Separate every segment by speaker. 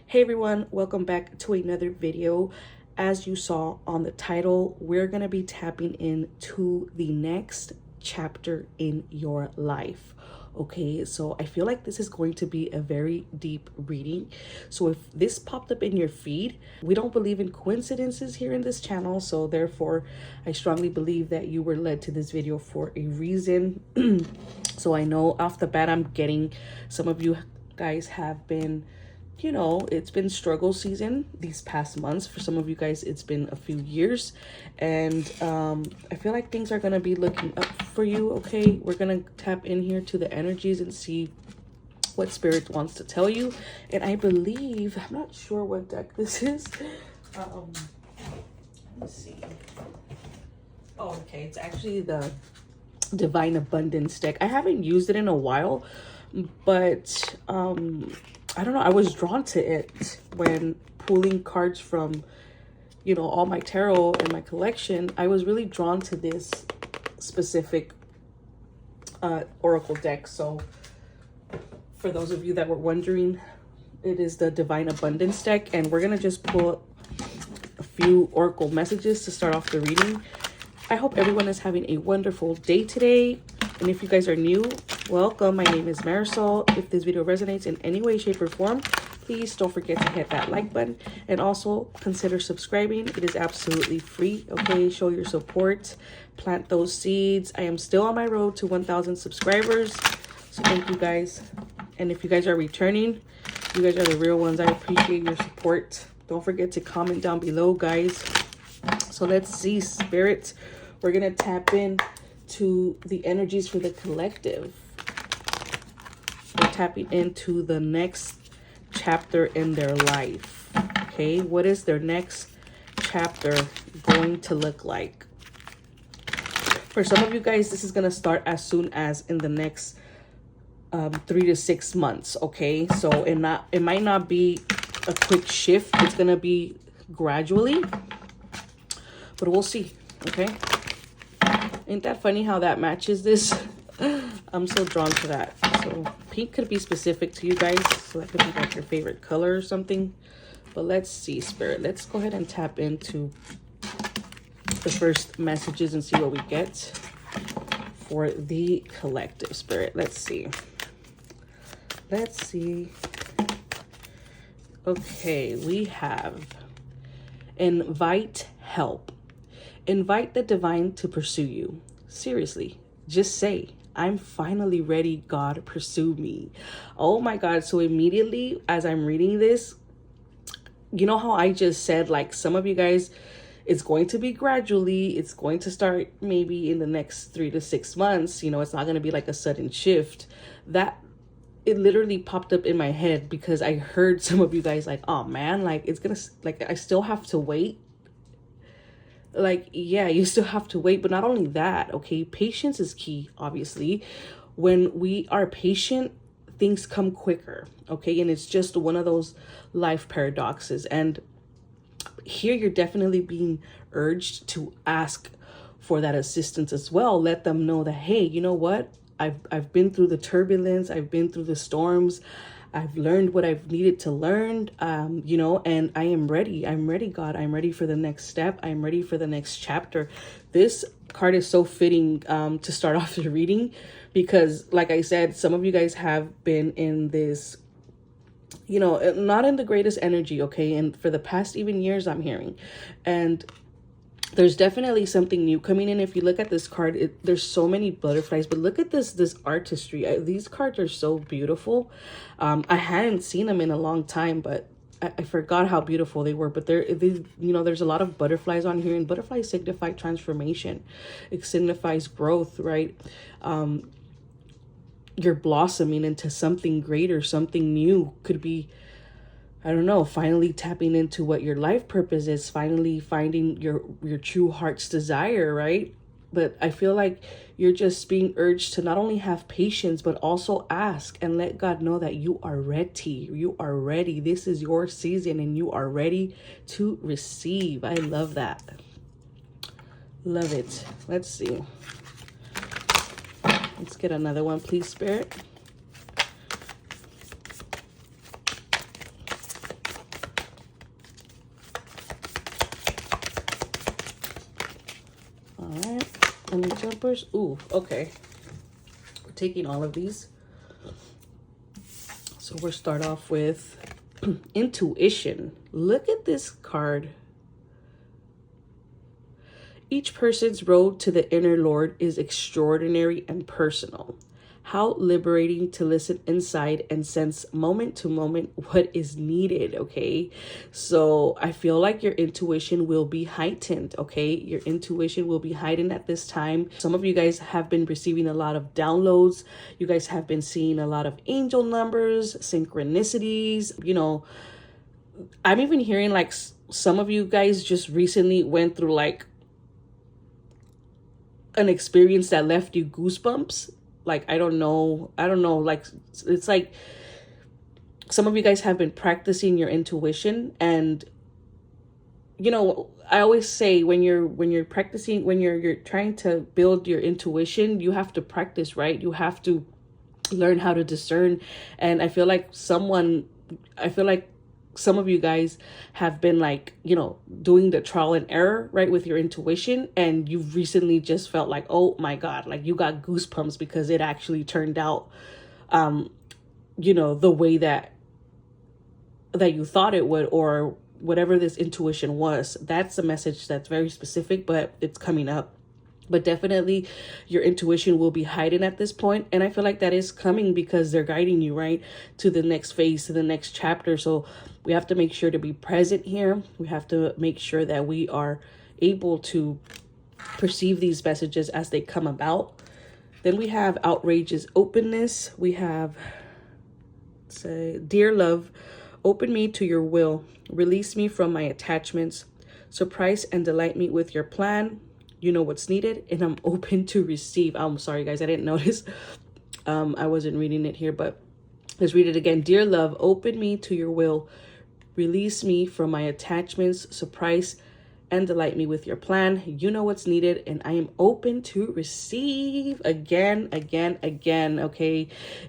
Speaker 1: Hey everyone, welcome back to another video. As you saw on the title, we're going to be tapping into the next chapter in your life. Okay, so I feel like this is going to be a very deep reading. So if this popped up in your feed, we don't believe in coincidences here in this channel. So therefore, I strongly believe that you were led to this video for a reason. So I know off the bat, I'm getting some of you guys have been, it's been struggle season these past months. For some of you guys, it's been a few years. And I feel like things are going to be looking up for you, okay? We're going to tap in here to the energies and see what Spirit wants to tell you. And I believe, I'm not sure what deck this is. Let's see. Oh, okay. It's actually the Divine Abundance deck. I haven't used it in a while, but I don't know, I was drawn to it when pulling cards from, all my tarot in my collection. I was really drawn to this specific oracle deck. So for those of you that were wondering, it is the Divine Abundance deck, and we're gonna just pull a few oracle messages to start off the reading. I hope everyone is having a wonderful day today. And if you guys are new, welcome. My name is Marisol. If this video resonates in any way, shape, or form, please don't forget to hit that like button. And also consider subscribing. It is absolutely free, okay? Show your support. Plant those seeds. I am still on my road to 1,000 subscribers. So thank you guys. And if you guys are returning, you guys are the real ones. I appreciate your support. Don't forget to comment down below, guys. So let's see, Spirit. We're going to tap in to the energies for the collective. We're tapping into the next chapter in their life. Okay, what is their next chapter going to look like? For some of you guys, this is going to start as soon as in the next 3 to 6 months. Okay, so it might not be a quick shift. It's going to be gradually, but we'll see. Okay, ain't that funny how that matches this? I'm so drawn to that. So pink could be specific to you guys, so that could be like your favorite color or something. But let's see, Spirit, let's go ahead and tap into the first messages and see what we get for the collective, Spirit. Let's see. Okay, we have invite help. Invite the divine to pursue you. Seriously, just say, I'm finally ready, God, pursue me. Oh my God. So immediately as I'm reading this, you know how I just said, like, some of you guys, it's going to be gradually. It's going to start maybe in the next 3 to 6 months. It's not going to be like a sudden shift. That it literally popped up in my head because I heard some of you guys like, oh man, like it's gonna, like, I still have to wait. Like, yeah, you still have to wait. But not only that, okay, patience is key, obviously. When we are patient, things come quicker, okay? And it's just one of those life paradoxes. And here you're definitely being urged to ask for that assistance as well. Let them know that, hey, you know what? I've been through the turbulence. I've been through the storms. I've learned what I've needed to learn, and I am ready. I'm ready, God. I'm ready for the next step. I'm ready for the next chapter. This card is so fitting to start off the reading because, like I said, some of you guys have been in this, not in the greatest energy, okay? And for the past even years, I'm hearing. And there's definitely something new coming in. If you look at this card, there's so many butterflies, but look at this artistry. These cards are so beautiful. I hadn't seen them in a long time, but I forgot how beautiful they were. But there's a lot of butterflies on here, and butterflies signify transformation. It signifies growth, right? You're blossoming into something greater, something new. Could be, I don't know, finally tapping into what your life purpose is, finally finding your true heart's desire, right? But I feel like you're just being urged to not only have patience, but also ask and let God know that you are ready. You are ready. This is your season and you are ready to receive. I love that. Love it. Let's see. Let's get another one, please, Spirit. honey jumpers. Ooh, okay. We're taking all of these. So we'll start off with intuition. Look at this card. Each person's road to the inner Lord is extraordinary and personal. How liberating to listen inside and sense moment to moment what is needed, okay? So I feel like your intuition will be heightened, okay? Your intuition will be heightened at this time. Some of you guys have been receiving a lot of downloads. You guys have been seeing a lot of angel numbers, synchronicities. You know, I'm even hearing like some of you guys just recently went through like an experience that left you goosebumps. Like, I don't know, like, it's like some of you guys have been practicing your intuition. And, you know, I always say when you're practicing, when you're trying to build your intuition, you have to practice, right? You have to learn how to discern. And I feel like some of you guys have been like, you know, doing the trial and error, right, with your intuition. And you've recently just felt like, oh my God, like you got goosebumps because it actually turned out, you know, the way that you thought it would, or whatever this intuition was. That's a message that's very specific, but it's coming up. But definitely your intuition will be heightened at this point. And I feel like that is coming because they're guiding you, right, to the next phase, to the next chapter. So we have to make sure to be present here. We have to make sure that we are able to perceive these messages as they come about. Then we have outrageous openness. We have, say, dear love, open me to your will. Release me from my attachments. Surprise and delight me with your plan. You know what's needed, and I'm open to receive. I'm sorry, guys, I didn't notice. I wasn't reading it here, but let's read it again. Dear love, open me to your will. Release me from my attachments. Surprise and delight me with your plan. You know what's needed, and I am open to receive. Again, okay?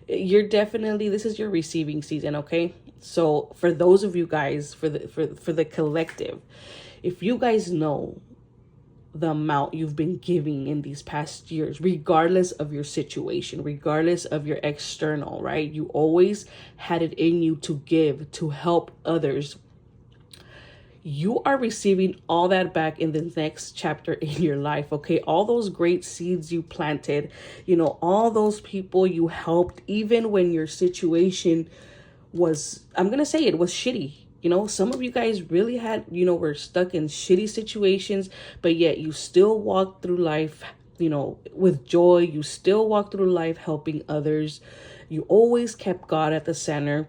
Speaker 1: You're definitely, this is your receiving season, okay? So for those of you guys, for the collective, if you guys know the amount you've been giving in these past years, regardless of your situation, regardless of your external, right? You always had it in you to give, to help others. You are receiving all that back in the next chapter in your life, okay? All those great seeds you planted, you know, all those people you helped, even when your situation was, I'm going to say it was shitty. You know, some of you guys really had, you know, were stuck in shitty situations, but yet you still walk through life, you know, with joy. You still walk through life helping others. You always kept God at the center.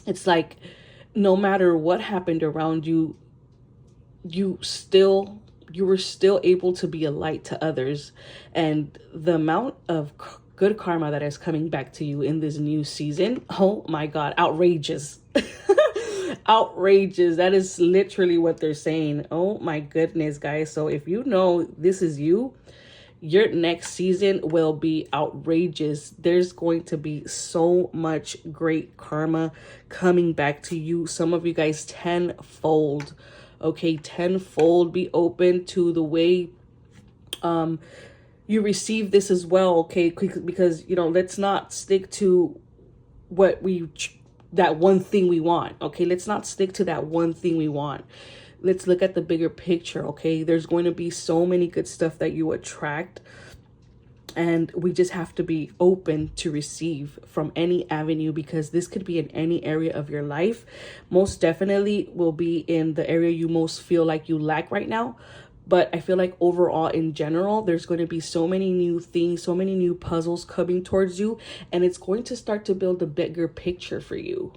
Speaker 1: It's like no matter what happened around you, you were still able to be a light to others. And the amount of good karma that is coming back to you in this new season, oh my God, outrageous. Outrageous. That is literally what they're saying. Oh my goodness, guys. So if you know this is you, your next season will be outrageous. There's going to be so much great karma coming back to you. Some of you guys tenfold. Okay, tenfold. Be open to the way you receive this as well, okay? Because, you know, let's not stick to that one thing we want, okay? Let's not stick to that one thing we want. Let's look at the bigger picture, okay? There's going to be so many good stuff that you attract, and we just have to be open to receive from any avenue, because this could be in any area of your life. Most definitely will be in the area you most feel like you lack right now. But I feel like overall, in general, there's going to be so many new things, so many new puzzles coming towards you. And it's going to start to build a bigger picture for you.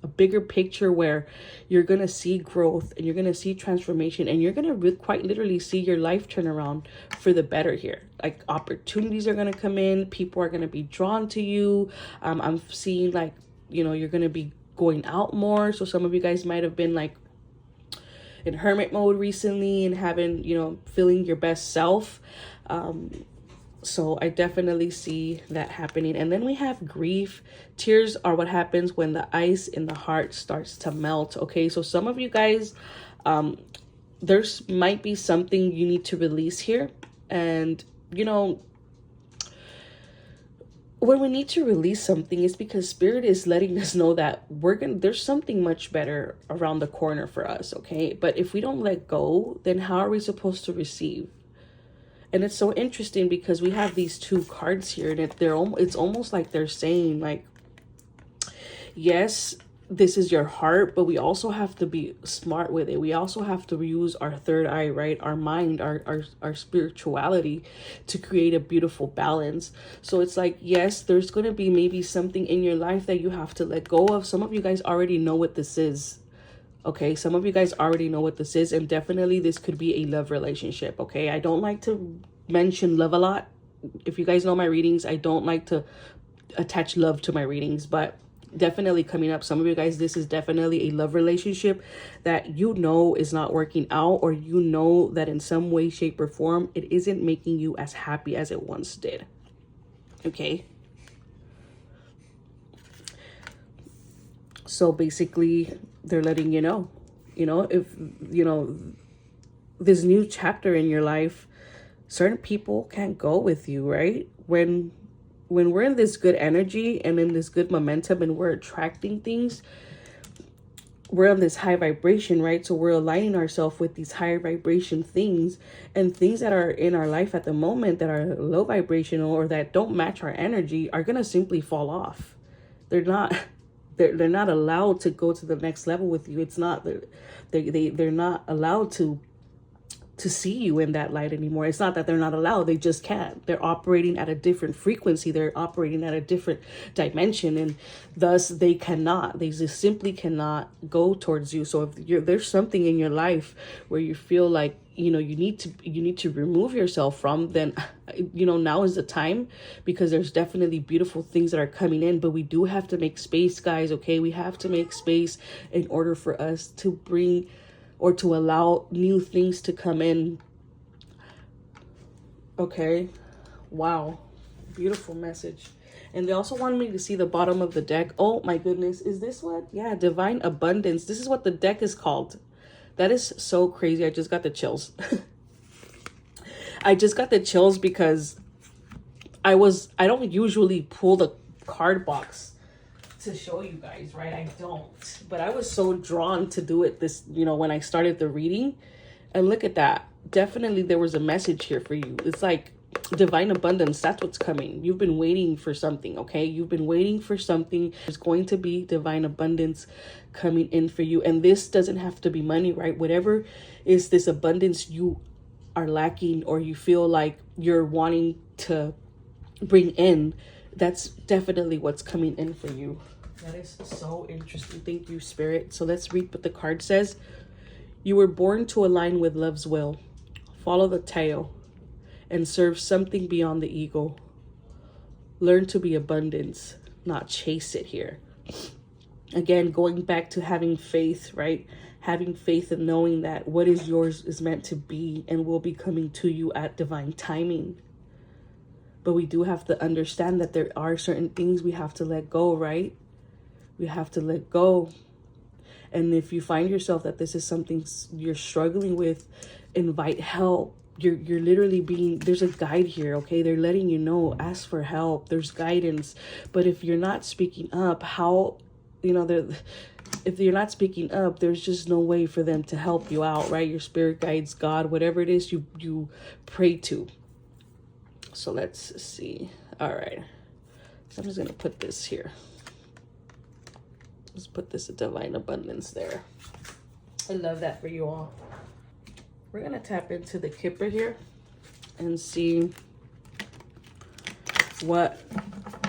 Speaker 1: A bigger picture where you're going to see growth and you're going to see transformation. And you're going to quite literally see your life turn around for the better here. Like opportunities are going to come in. People are going to be drawn to you. I'm seeing like, you know, you're going to be going out more. So some of you guys might have been like in hermit mode recently and having, you know, feeling your best self. So I definitely see that happening. And then we have grief. Tears are what happens when the ice in the heart starts to melt. Okay, so some of you guys, there's might be something you need to release here. And you know, when we need to release something, it's because spirit is letting us know that there's something much better around the corner for us, okay? But if we don't let go, then how are we supposed to receive? And it's so interesting because we have these two cards here, and it's almost like they're saying, like, yes, this is your heart, but we also have to be smart with it. We also have to use our third eye, right? Our mind, our spirituality to create a beautiful balance. So it's like, yes, there's going to be maybe something in your life that you have to let go of. Some of you guys already know what this is. Okay, some of you guys already know what this is, and definitely this could be a love relationship. Okay, I don't like to mention love a lot. If you guys know my readings, I don't like to attach love to my readings, but definitely coming up, some of you guys, this is definitely a love relationship that you know is not working out, or you know that in some way, shape, or form it isn't making you as happy as it once did. Okay, so basically they're letting you know, if this new chapter in your life, certain people can't go with you, right? When we're in this good energy and in this good momentum and we're attracting things, we're on this high vibration, right? So we're aligning ourselves with these higher vibration things, and things that are in our life at the moment that are low vibrational or that don't match our energy are going to simply fall off. They're not allowed to go to the next level with you. It's not, they're not allowed to see you in that light anymore. It's not that they're not allowed, they just can't. They're operating at a different frequency, they're operating at a different dimension, and thus they just simply cannot go towards you. So if there's something in your life where you feel like you need to remove yourself from, then now is the time, because there's definitely beautiful things that are coming in, but we do have to make space, guys. Okay, we have to make space in order for us to bring or to allow new things to come in. Okay, wow, beautiful message. And they also wanted me to see the bottom of the deck. Oh my goodness, is this what? Yeah, divine abundance. This is what the deck is called. That is so crazy. I just got the chills. I just got the chills because I don't usually pull the card box to show you guys, right? I don't, but I was so drawn to do it when I started the reading. And look at that. Definitely there was a message here for you. It's like divine abundance. That's what's coming. You've been waiting for something. Okay, you've been waiting for something. There's going to be divine abundance coming in for you, and this doesn't have to be money, right? Whatever is this abundance you are lacking, or you feel like you're wanting to bring in, that's definitely what's coming in for you. That is so interesting. Thank you, Spirit. So let's read what the card says. You were born to align with love's will. Follow the tail and serve something beyond the ego. Learn to be abundance, not chase it here. Again, going back to having faith, right? Having faith and knowing that what is yours is meant to be and will be coming to you at divine timing. But we do have to understand that there are certain things we have to let go, right? We have to let go. And if you find yourself that this is something you're struggling with, invite help. You're literally there's a guide here, okay? They're letting you know, ask for help. There's guidance. But if you're not speaking up, if you're not speaking up, there's just no way for them to help you out, right? Your spirit guides, God, whatever it is you pray to. So let's see. All right. So I'm just going to put this here. Let's put this divine abundance there. I love that for you all. We're going to tap into the Kipper here and see what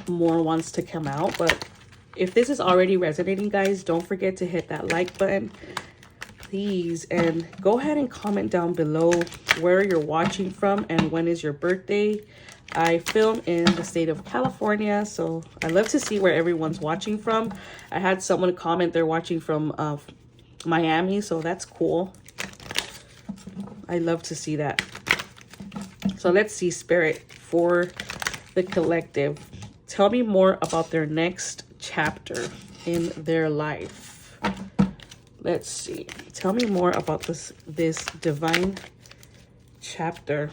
Speaker 1: more wants to come out. But if this is already resonating, guys, don't forget to hit that like button, please. And go ahead and comment down below where you're watching from and when is your birthday. I film in the state of California, so I love to see where everyone's watching from. I had someone comment they're watching from Miami, so that's cool. I love to see that. So let's see, Spirit, for the collective. Tell me more about their next chapter in their life. Let's see. Tell me more about this divine chapter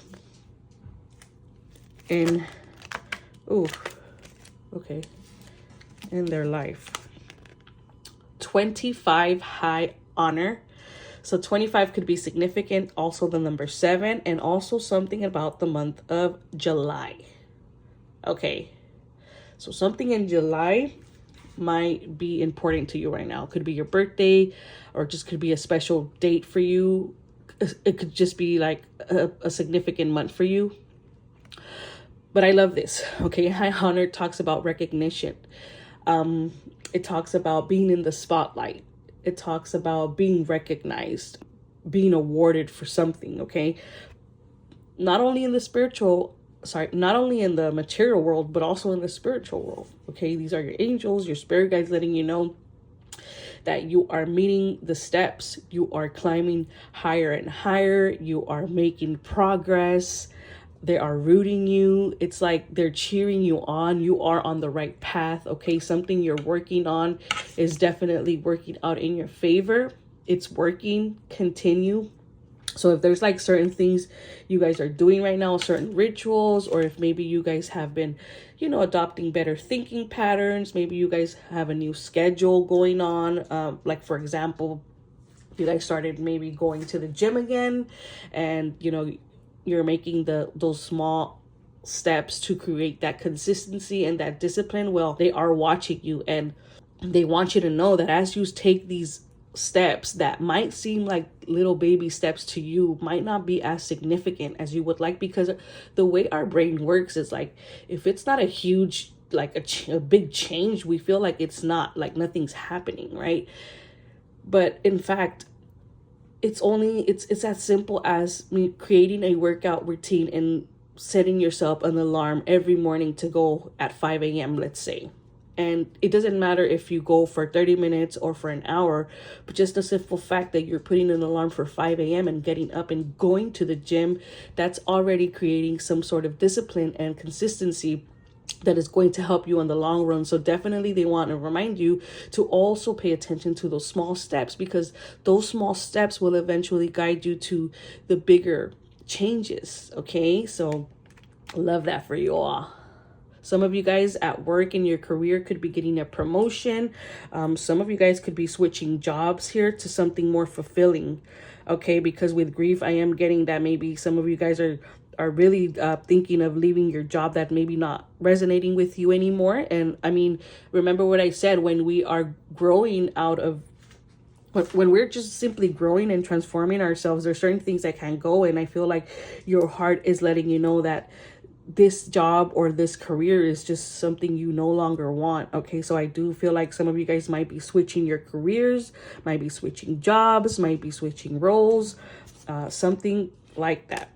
Speaker 1: in, oh, okay, in their life. 25, high honor. So 25 could be significant. Also the number 7, and also something about the month of July. Okay, so something in July might be important to you right now. Could be your birthday, or just could be a special date for you. It could just be like a significant month for you. But I love this. Okay, high honor talks about recognition. It talks about being in the spotlight. It talks about being recognized, being awarded for something. Okay, not only in the not only in the material world, but also in the spiritual world. Okay, these are your angels, your spirit guides, letting you know that you are meeting the steps. You are climbing higher and higher. You are making progress. They are rooting you. It's like they're cheering you on. You are on the right path. Okay, something you're working on is definitely working out in your favor. It's working. Continue. So if there's like certain things you guys are doing right now, certain rituals, or if maybe you guys have been, adopting better thinking patterns, maybe you guys have a new schedule going on. Like, for example, you guys started maybe going to the gym again, and, you're making those small steps to create that consistency and that discipline. Well, they are watching you, and they want you to know that as you take these steps that might seem like little baby steps to you, might not be as significant as you would like, because the way our brain works is like, if it's not a huge, like a big change, we feel like it's not, like nothing's happening, right? But in fact, it's as simple as me creating a workout routine and setting yourself an alarm every morning to go at 5 a.m., let's say. And it doesn't matter if you go for 30 minutes or for an hour, but just the simple fact that you're putting an alarm for 5 a.m. and getting up and going to the gym, that's already creating some sort of discipline and consistency that is going to help you in the long run. So definitely they want to remind you to also pay attention to those small steps, because those small steps will eventually guide you to the bigger changes. Okay, so love that for you all. Some of you guys at work in your career could be getting a promotion. Some of you guys could be switching jobs here to something more fulfilling. Okay, because with grief, I am getting that maybe some of you guys are really thinking of leaving your job that maybe not resonating with you anymore. And I mean, remember what I said, when we are growing out of, when we're just simply growing and transforming ourselves, there's certain things that can go. And I feel like your heart is letting you know that this job or this career is just something you no longer want. Okay, so I do feel like some of you guys might be switching your careers, might be switching jobs, might be switching roles, something like that.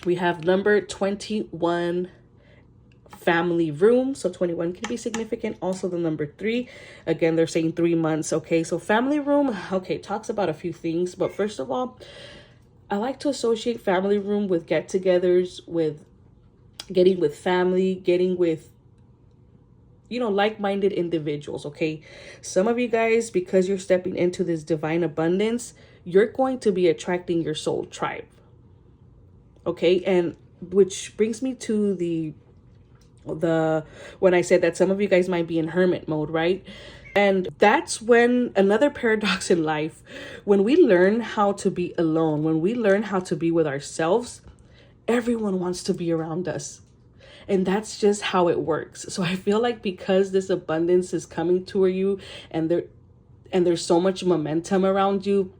Speaker 1: We have number 21, family room. So 21 can be significant. Also the number 3, again, they're saying 3 months. Okay, so family room, okay, talks about a few things. But first of all, I like to associate family room with get-togethers, with getting with family, getting with, like-minded individuals. Okay, some of you guys, because you're stepping into this divine abundance, you're going to be attracting your soul tribe. Okay, and which brings me to the when I said that some of you guys might be in hermit mode, right? And that's when another paradox in life, when we learn how to be alone, when we learn how to be with ourselves, everyone wants to be around us. And that's just how it works. So I feel like because this abundance is coming toward you, and there's so much momentum around you,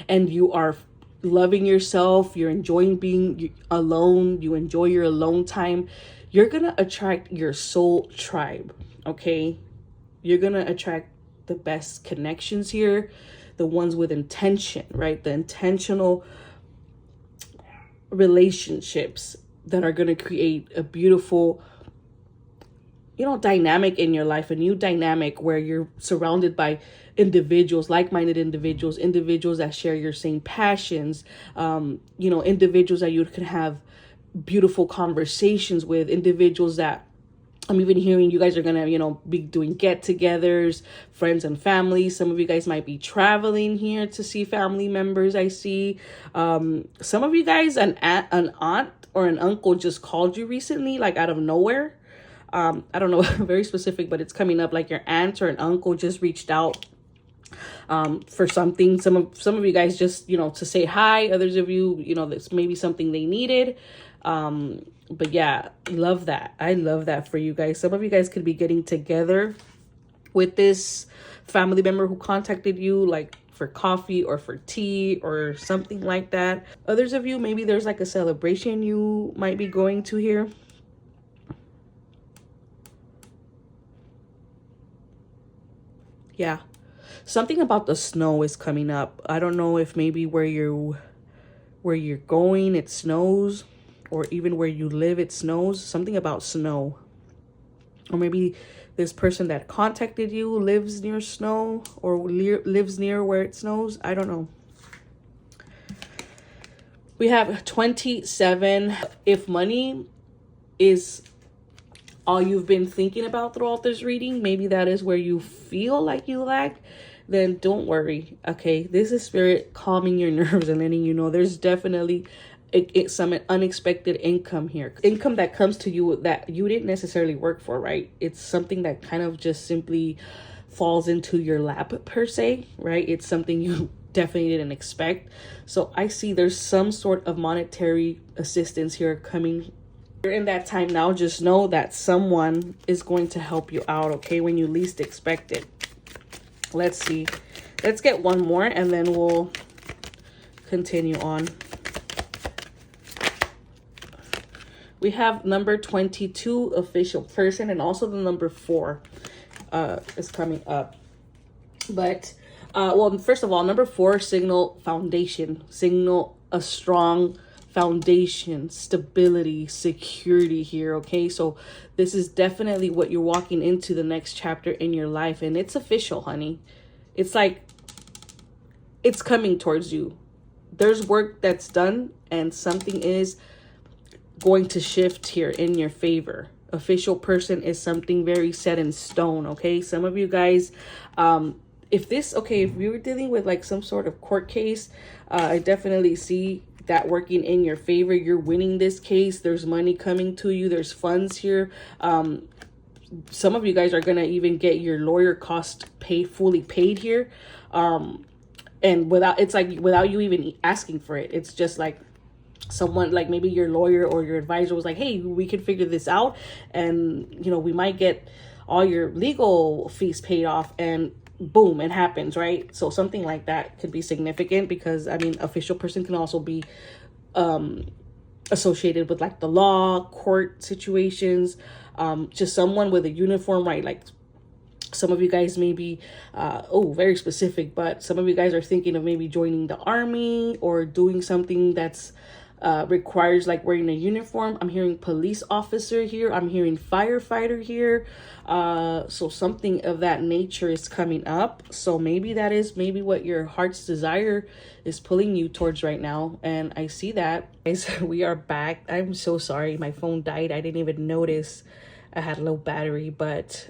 Speaker 1: and you are loving yourself, you're enjoying being alone, you enjoy your alone time, you're gonna attract your soul tribe. Okay, you're gonna attract the best connections here, the ones with intention, right? The intentional relationships that are going to create a beautiful, dynamic in your life, a new dynamic where you're surrounded by individuals, like-minded individuals, individuals that share your same passions, individuals that you can have beautiful conversations with, individuals that I'm even hearing you guys are going to, be doing get-togethers, friends and family. Some of you guys might be traveling here to see family members, I see. Some of you guys, an aunt or an uncle just called you recently, like out of nowhere. I don't know, very specific, but it's coming up like your aunt or an uncle just reached out for something. Some of you guys just, you know, to say hi. Others of you, you know, that's maybe something they needed. But yeah, love that. I love that for you guys. Some of you guys could be getting together with this family member who contacted you, like for coffee or for tea or something like that. Others of you, maybe there's like a celebration you might be going to here. Yeah, something about the snow is coming up. I don't know if maybe where you're going it snows, or even where you live it snows. Something about snow. Or maybe this person that contacted you lives near snow, or lives near where it snows. I don't know. We have 27. If money is all you've been thinking about throughout this reading, maybe that is where you feel like you lack, then don't worry. Okay, this is spirit calming your nerves and letting you know there's definitely some unexpected income here. Income that comes to you that you didn't necessarily work for, right? It's something that kind of just simply falls into your lap per se, right? It's something you definitely didn't expect. So I see there's some sort of monetary assistance here coming. You're in that time now. Just know that someone is going to help you out, okay, when you least expect it. Let's see. Let's get one more and then we'll continue on. We have number 22, official person, and also the number 4 is coming up. But well, first of all, number 4, signal foundation, signal a strong foundation, stability, security here. Okay, so this is definitely what you're walking into the next chapter in your life, and it's official, honey. It's like it's coming towards you. There's work that's done, and something is going to shift here in your favor. Official person is something very set in stone. Okay, some of you guys, if you were dealing with like some sort of court case, I definitely see that working in your favor. You're winning this case. There's money coming to you. There's funds here. Some of you guys are gonna even get your lawyer cost fully paid here, and without you even asking for it. It's just like someone, like maybe your lawyer or your advisor was like, hey, we can figure this out, and you know, we might get all your legal fees paid off, and boom, it happens, right? So something like that could be significant, because I mean, official person can also be associated with like the law, court situations, just someone with a uniform, right? Like some of you guys may be very specific, but some of you guys are thinking of maybe joining the army or doing something that's requires like wearing a uniform. I'm hearing police officer here. I'm hearing firefighter here. So something of that nature is coming up. So maybe that is what your heart's desire is pulling you towards right now. And I see that. Guys, we are back. I'm so sorry. My phone died. I didn't even notice I had low battery, but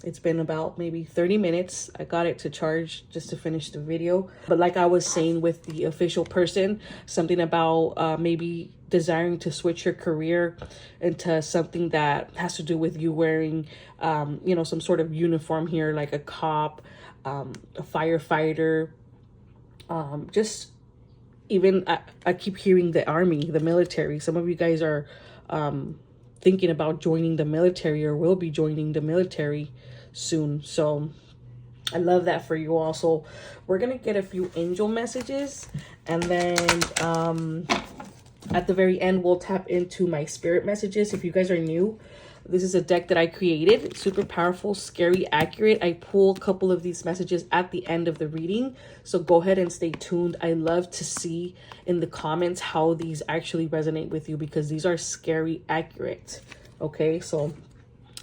Speaker 1: it's been about maybe 30 minutes. I got it to charge just to finish the video. But like I was saying with the official person, something about maybe desiring to switch your career into something that has to do with you wearing, some sort of uniform here, like a cop, a firefighter, just even I keep hearing the army, the military. Some of you guys are thinking about joining the military or will be joining the military soon. So I love that for you all. So we're gonna get a few angel messages, and then at the very end we'll tap into my spirit messages. If you guys are new, this is a deck that I created. It's super powerful, scary, accurate. I pull a couple of these messages at the end of the reading, so go ahead and stay tuned. I love to see in the comments how these actually resonate with you, because these are scary, accurate. Okay, so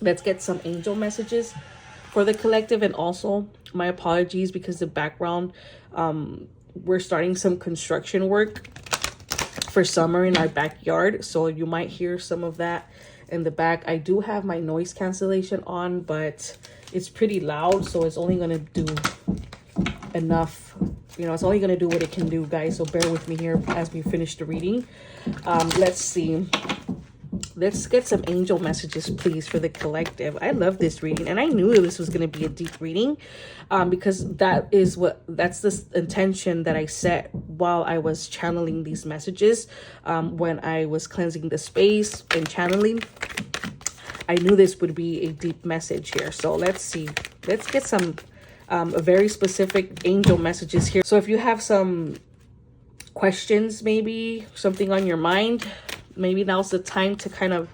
Speaker 1: let's get some angel messages for the collective. And also my apologies, because the background, we're starting some construction work for summer in our backyard, so you might hear some of that in the back. I do have my noise cancellation on, but it's pretty loud, so it's only gonna do enough You know, it's only going to do what it can do, guys. So bear with me here as we finish the reading. Let's see. Let's get some angel messages, please, for the collective. I love this reading, and I knew this was going to be a deep reading, because that's the intention that I set while I was channeling these messages. When I was cleansing the space and channeling, I knew this would be a deep message here. So let's see. Let's get some very specific angel messages here. So if you have some questions, maybe something on your mind, maybe now's the time to kind of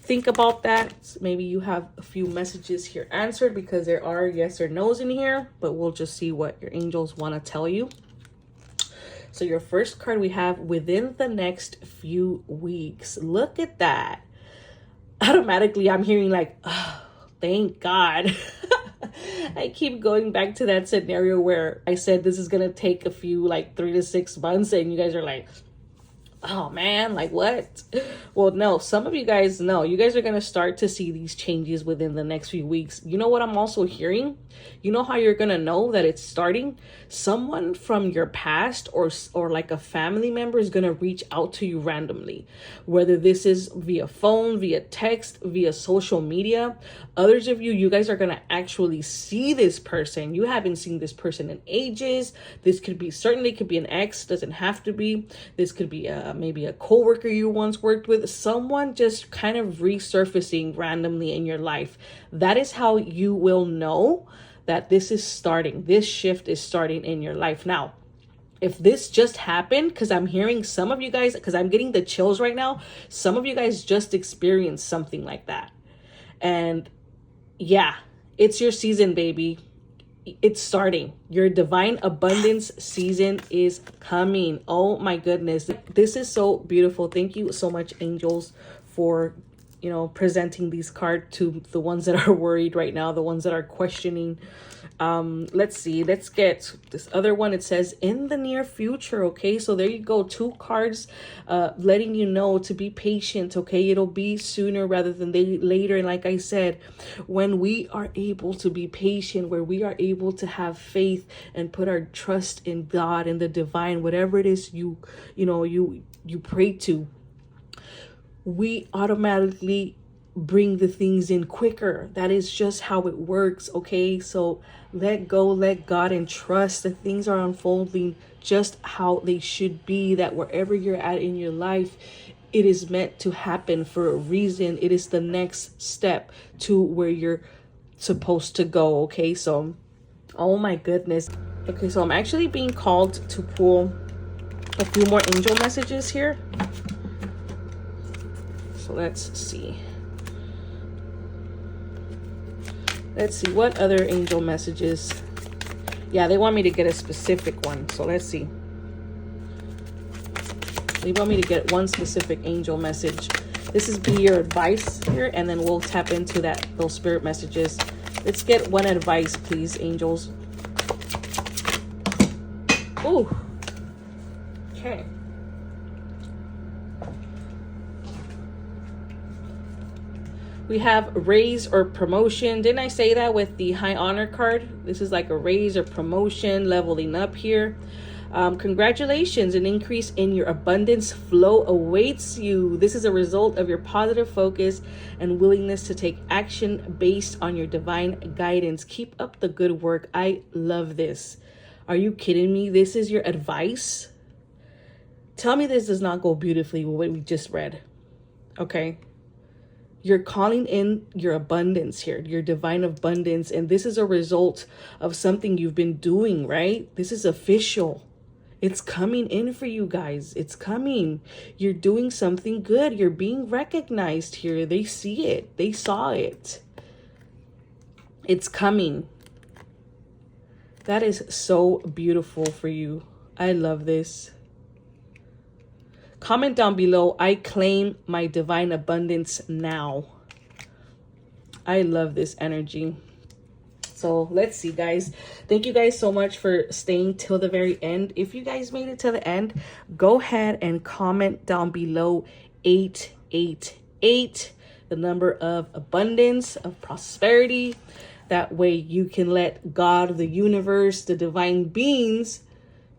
Speaker 1: think about that. Maybe you have a few messages here answered, because there are yes or no's in here, but we'll just see what your angels want to tell you. So your first card we have, within the next few weeks. Look at that. Automatically I'm hearing like, oh, thank God. I keep going back to that scenario where I said this is going to take a few, like 3 to 6 months, and you guys are like, oh man, like what? Well, no, some of you guys know. You guys are going to start to see these changes within the next few weeks. You know what I'm also hearing? You know how you're going to know that it's starting? Someone from your past or like a family member is going to reach out to you randomly. Whether this is via phone, via text, via social media. Others of you guys are going to actually see this person. You haven't seen this person in ages. This could be, certainly could be an ex, doesn't have to be. This could be maybe a coworker you once worked with. Someone just kind of resurfacing randomly in your life. That is how you will know that this is starting. This shift is starting in your life. Now, if this just happened, because I'm hearing some of you guys, because I'm getting the chills right now, some of you guys just experienced something like that. And yeah, it's your season, baby. It's starting. Your divine abundance season is coming. Oh my goodness. This is so beautiful. Thank you so much, angels, for, you know, presenting these cards to the ones that are worried right now, the ones that are questioning. Let's see. Let's get this other one. It says in the near future. Okay, so there you go. 2 cards letting you know to be patient. Okay, it'll be sooner rather than later. And like I said, when we are able to be patient, where we are able to have faith and put our trust in God and the divine, whatever it is you pray to, we automatically bring the things in quicker. That is just how it works. Okay, so let go, let God, and trust that things are unfolding just how they should be, that wherever you're at in your life, it is meant to happen for a reason. It is the next step to where you're supposed to go. Okay, so oh my goodness. Okay, so I'm actually being called to pull a few more angel messages here. So let's see. Let's see what other angel messages. Yeah, they want me to get a specific one. So let's see. They want me to get one specific angel message. This is be your advice here, and then we'll tap into those spirit messages. Let's get one advice, please, angels. Oh. Okay. We have raise or promotion. Didn't I say that with the high honor card? This is like a raise or promotion, leveling up here. Congratulations, an increase in your abundance flow awaits you. This is a result of your positive focus and willingness to take action based on your divine guidance. Keep up the good work. I love this. Are you kidding me? This is your advice? Tell me this does not go beautifully with what we just read. Okay? You're calling in your abundance here, your divine abundance. And this is a result of something you've been doing, right? This is official. It's coming in for you guys. It's coming. You're doing something good. You're being recognized here. They see it. They saw it. It's coming. That is so beautiful for you. I love this. Comment down below, I claim my divine abundance now. I love this energy. So let's see, guys. Thank you guys so much for staying till the very end. If you guys made it to the end, go ahead and comment down below 888, the number of abundance, of prosperity. That way you can let God, the universe, the divine beings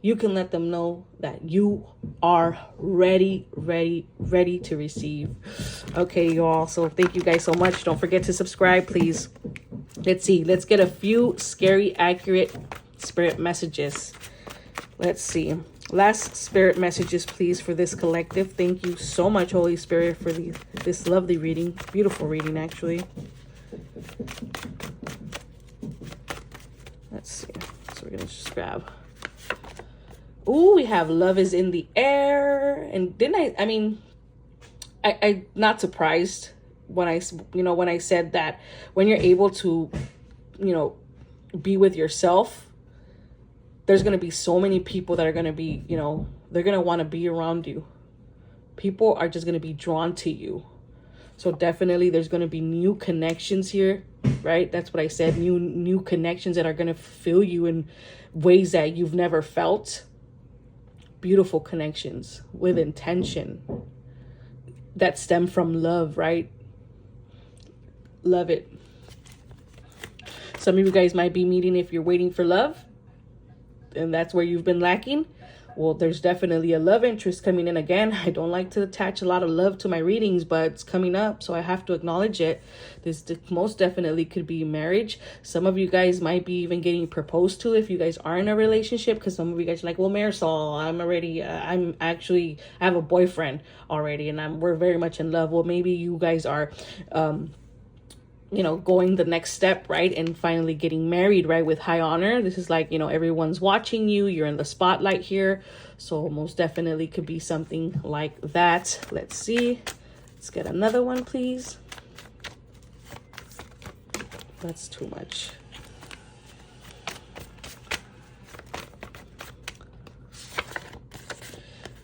Speaker 1: you can let them know that you are ready to receive. Okay, y'all. So thank you guys so much. Don't forget to subscribe, please. Let's see. Let's get a few scary, accurate spirit messages. Let's see. Last spirit messages, please, for this collective. Thank you so much, Holy Spirit, for this lovely reading. Beautiful reading, actually. Let's see. So we're going to just grab. Ooh, we have love is in the air. And I'm not surprised when I said that when you're able to, be with yourself, there's going to be so many people that are going to be, they're going to want to be around you. People are just going to be drawn to you. So definitely there's going to be new connections here, right? That's what I said. New connections that are going to fill you in ways that you've never felt. Beautiful connections with intention that stem from love, right? Love it. Some of you guys might be meeting if you're waiting for love, and that's where you've been lacking. Well, there's definitely a love interest coming in again. I don't like to attach a lot of love to my readings, but it's coming up, so I have to acknowledge it. This most definitely could be marriage. Some of you guys might be even getting proposed to if you guys are in a relationship, because some of you guys are like, well, Marisol, I have a boyfriend already, and we're very much in love. Well, maybe you guys are going the next step, right? And finally getting married, right? With high honor. This is like, everyone's watching you. You're in the spotlight here. So most definitely could be something like that. Let's see. Let's get another one, please. That's too much.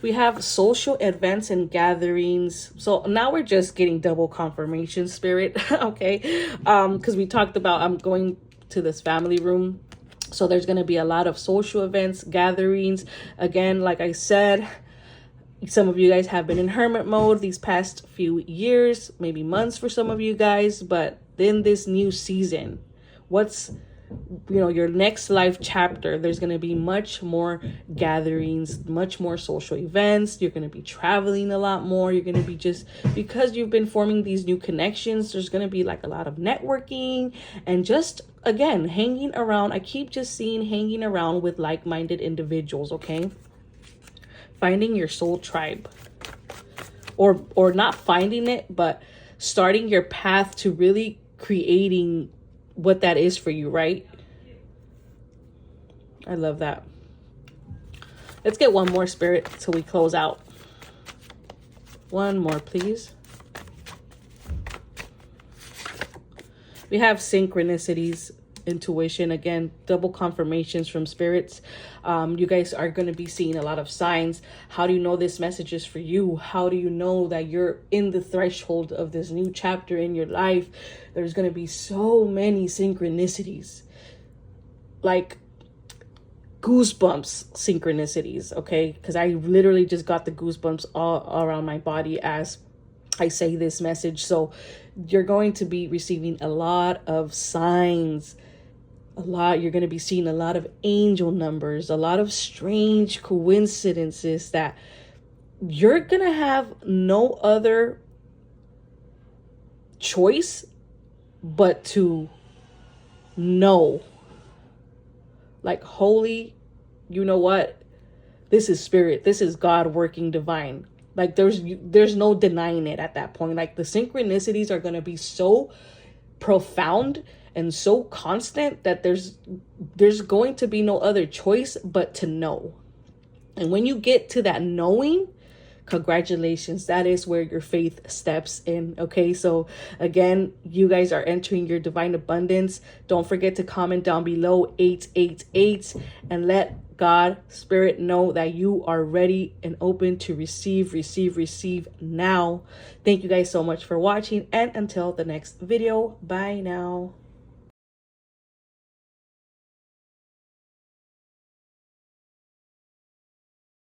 Speaker 1: We have social events and gatherings. So now we're just getting double confirmation, Spirit. Okay. Because we talked about I'm going to this family room. So there's going to be a lot of social events, gatherings. Again, like I said, some of you guys have been in hermit mode these past few years, maybe months for some of you guys. But then this new season, what's your next life chapter, there's going to be much more gatherings, much more social events. You're going to be traveling a lot more. You're going to be just because you've been forming these new connections. There's going to be like a lot of networking and just, again, hanging around. I keep just seeing hanging around with like-minded individuals. Okay. Finding your soul tribe, or not finding it, but starting your path to really creating what that is for you, right? I love that. Let's get one more, Spirit, till we close out. One more, please. We have synchronicities, intuition, again, double confirmations from spirits. You guys are going to be seeing a lot of signs. How do you know this message is for you? How do you know that you're in the threshold of this new chapter in your life? There's going to be so many synchronicities, like goosebumps synchronicities. Okay, because I literally just got the goosebumps all around my body as I say this message. So you're going to be receiving a lot of signs. You're going to be seeing a lot of angel numbers, a lot of strange coincidences that you're going to have no other choice but to know. Like, holy, you know what? This is spirit. This is God working divine. Like, there's no denying it at that point. Like, the synchronicities are going to be so profound and so constant that there's going to be no other choice but to know. And when you get to that knowing, congratulations, that is where your faith steps in. Okay, so again, you guys are entering your divine abundance. Don't forget to comment down below 888 and let God, Spirit, know that you are ready and open to receive now. Thank you guys so much for watching, and until the next video, bye now.